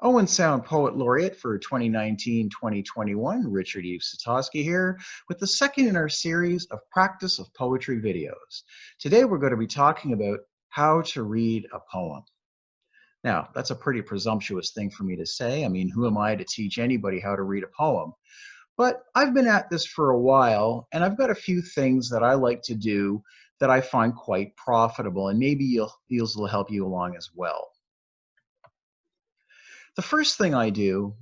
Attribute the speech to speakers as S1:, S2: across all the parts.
S1: Owen Sound Poet Laureate for 2019-2021, Richard-Yves Sitoski here with the second in our series of practice of poetry videos. Today we're going to be talking about how to read a poem. Now, that's a pretty presumptuous thing for me to say. I mean, who am I to teach anybody how to read a poem? But I've been at this for a while, and I've got a few things that I like to do that I find quite profitable, and maybe these will help you along as well. The first thing I do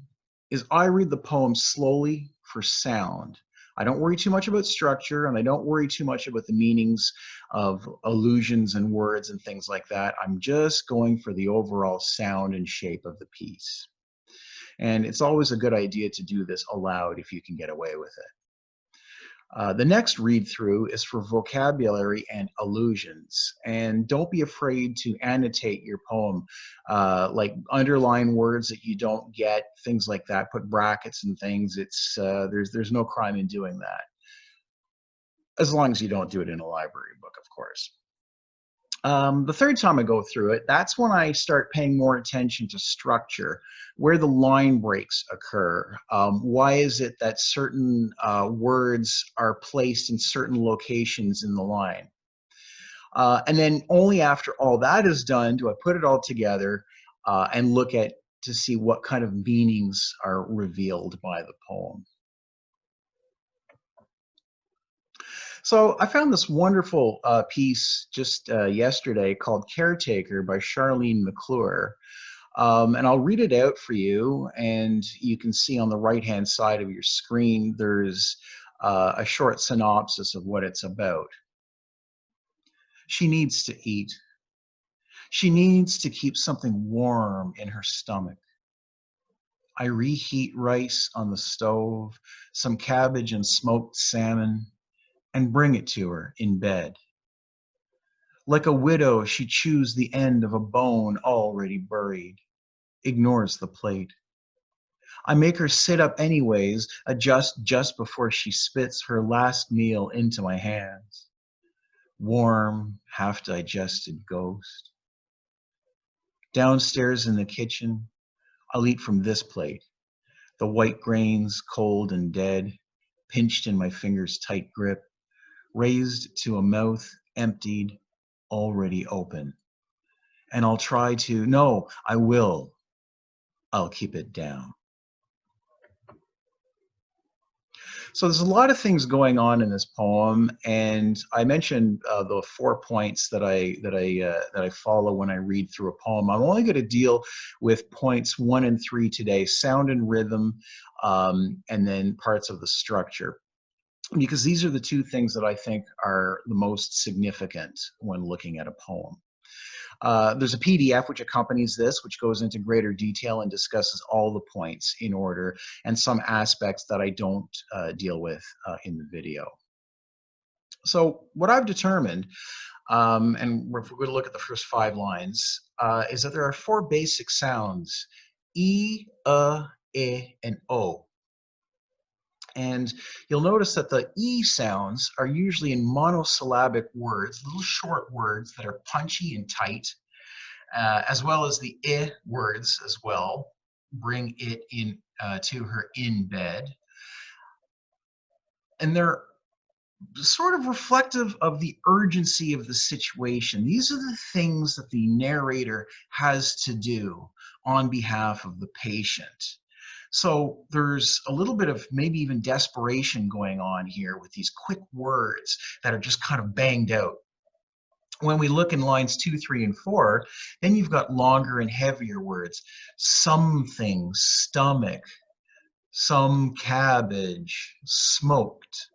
S1: is I read the poem slowly for sound. I don't worry too much about structure, and I don't worry too much about the meanings of allusions and words and things like that. I'm just going for the overall sound and shape of the piece. And it's always a good idea to do this aloud if you can get away with it. The next read through is for vocabulary and allusions. And don't be afraid to annotate your poem, like underline words that you don't get, things like that. Put brackets and things. There's no crime in doing that, as long as you don't do it in a library book, of course. The third time I go through it, that's when I start paying more attention to structure, where the line breaks occur. Why is it that certain words are placed in certain locations in the line? And then only after all that is done do I put it all together and look at to see what kind of meanings are revealed by the poem. So I found this wonderful piece just yesterday called Caretaker by Charlene Mcclure. And I'll read it out for you, and you can see on the right-hand side of your screen, there's a short synopsis of what it's about. She needs to eat. She needs to keep something warm in her stomach. I reheat rice on the stove, some cabbage and smoked salmon, and bring it to her in bed. Like a widow, she chews the end of a bone already buried, ignores the plate. I make her sit up anyways, adjust just before she spits her last meal into my hands. Warm, half-digested ghost. Downstairs in the kitchen, I'll eat from this plate, the white grains cold and dead, pinched in my fingers' tight grip, raised to a mouth emptied, already open. And I'll try to, no, I will. I'll keep it down. So there's a lot of things going on in this poem, and I mentioned the 4 points that I follow when I read through a poem. I'm only going to deal with points 1 and 3 today: sound and rhythm, and then parts of the structure, because these are the two things that I think are the most significant when looking at a poem. There's a PDF which accompanies this, which goes into greater detail and discusses all the points in order and some aspects that I don't deal with in the video. So what I've determined, and if we're going to look at the first 5 lines, is that there are 4 basic sounds: E, E, and O. And you'll notice that the E sounds are usually in monosyllabic words, little short words that are punchy and tight, as well as the I words as well. Bring it in to her in bed. And they're sort of reflective of the urgency of the situation. These are the things that the narrator has to do on behalf of the patient. So there's a little bit of maybe even desperation going on here with these quick words that are just kind of banged out. When we look in lines 2, 3, and 4, then you've got longer and heavier words. Something, stomach, some cabbage, smoked.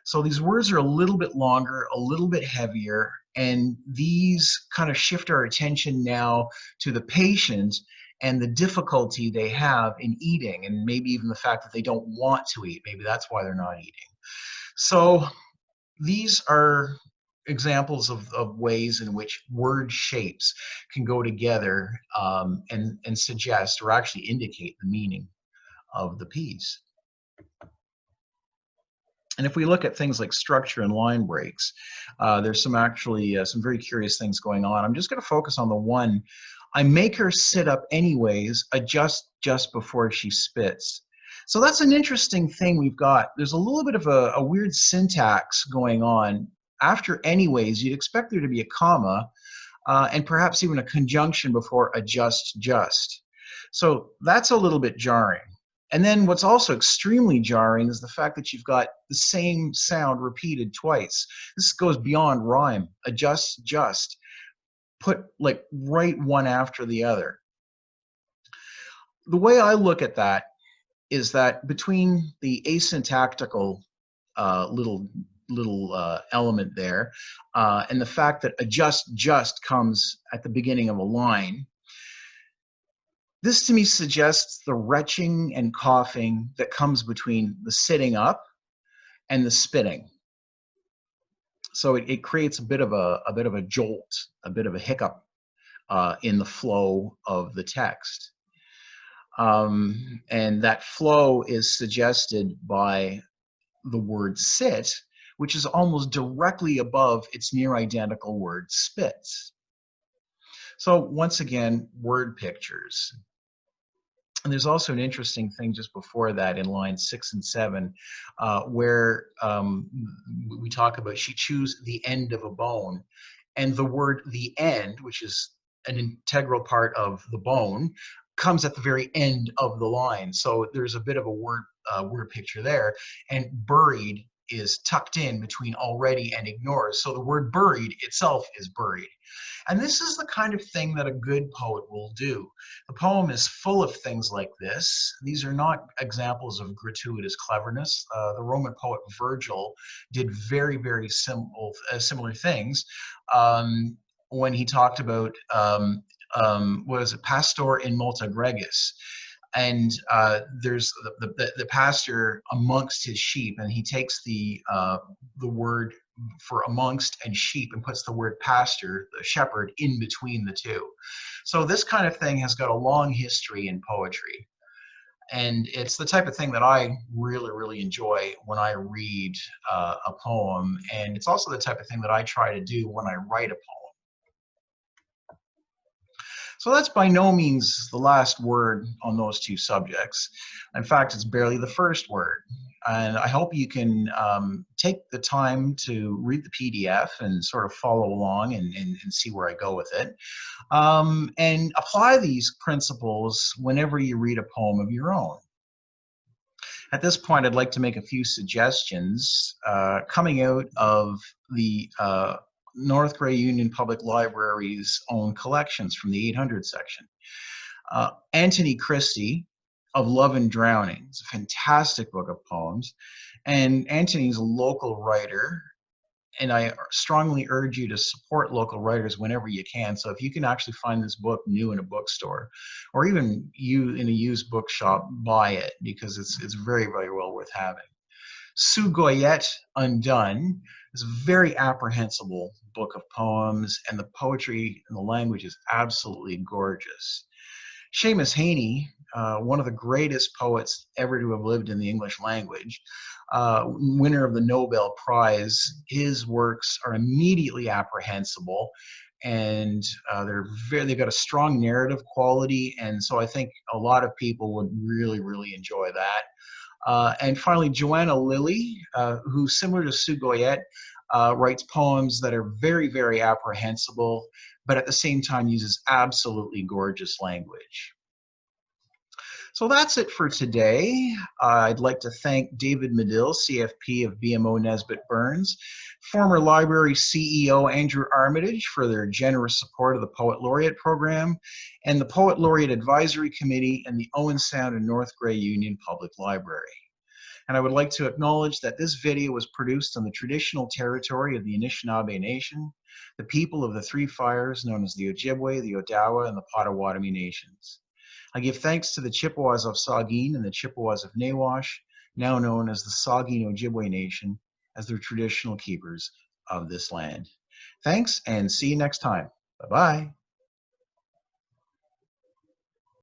S1: So these words are a little bit longer, a little bit heavier, and these kind of shift our attention now to the patient and the difficulty they have in eating, and maybe even the fact that they don't want to eat. Maybe that's why they're not eating. So these are examples of ways in which word shapes can go together and suggest or actually indicate the meaning of the piece. And if we look at things like structure and line breaks, there's some very curious things going on. I'm just going to focus on the one I make her sit up anyways, adjust just before she spits. So that's an interesting thing we've got. There's a little bit of a weird syntax going on. After anyways, you'd expect there to be a comma and perhaps even a conjunction before adjust just. So that's a little bit jarring. And then what's also extremely jarring is the fact that you've got the same sound repeated twice. This goes beyond rhyme. Adjust, just. Put like right one after the other. The way I look at that is that between the asyntactical little element there and the fact that adjust just comes at the beginning of a line, this to me suggests the retching and coughing that comes between the sitting up and the spitting. So it creates a bit of a jolt, a bit of a hiccup in the flow of the text. And that flow is suggested by the word sit, which is almost directly above its near identical word spits. So once again, word pictures. And there's also an interesting thing just before that in lines 6 and 7, where we talk about she chews the end of a bone. And the word the end, which is an integral part of the bone, comes at the very end of the line. So there's a bit of a word picture there. And buried is tucked in between already and ignores. So the word buried itself is buried. And this is the kind of thing that a good poet will do. The poem is full of things like this. These are not examples of gratuitous cleverness. The Roman poet Virgil did very, very similar things when he talked about, what is it, pastor in multa gregis. And there's the pastor amongst his sheep, and he takes the word for amongst and sheep and puts the word pastor, the shepherd, in between the two. So this kind of thing has got a long history in poetry. And it's the type of thing that I really, really enjoy when I read a poem. And it's also the type of thing that I try to do when I write a poem. So that's by no means the last word on those two subjects. In fact, it's barely the first word. And I hope you can take the time to read the PDF and sort of follow along and see where I go with it. And apply these principles whenever you read a poem of your own. At this point, I'd like to make a few suggestions coming out of the North Grey Union Public Library's own collections from the 800 section. Anthony Christie, of Love and Drowning. It's a fantastic book of poems. And Anthony's a local writer, and I strongly urge you to support local writers whenever you can. So if you can actually find this book new in a bookstore, or even you in a used bookshop, buy it, because it's very, very well worth having. Sue Goyette, Undone, is a very apprehensible book of poems, and the poetry and the language is absolutely gorgeous. Seamus Haney, one of the greatest poets ever to have lived in the English language, winner of the Nobel Prize, his works are immediately apprehensible, and they've got a strong narrative quality, and so I think a lot of people would really, really enjoy that. And finally, Joanna Lilly, who, similar to Sue Goyette, writes poems that are very, very apprehensible, but at the same time uses absolutely gorgeous language. So that's it for today. I'd like to thank David Medill, CFP of BMO Nesbitt Burns, former library CEO Andrew Armitage for their generous support of the Poet Laureate program, and the Poet Laureate Advisory Committee and the Owen Sound and North Grey Union Public Library. And I would like to acknowledge that this video was produced on the traditional territory of the Anishinaabe Nation, the people of the Three Fires known as the Ojibwe, the Odawa, and the Potawatomi Nations. I give thanks to the Chippewas of Saugeen and the Chippewas of Nawash, now known as the Saugeen Ojibwe Nation, as their traditional keepers of this land. Thanks, and see you next time. Bye-bye.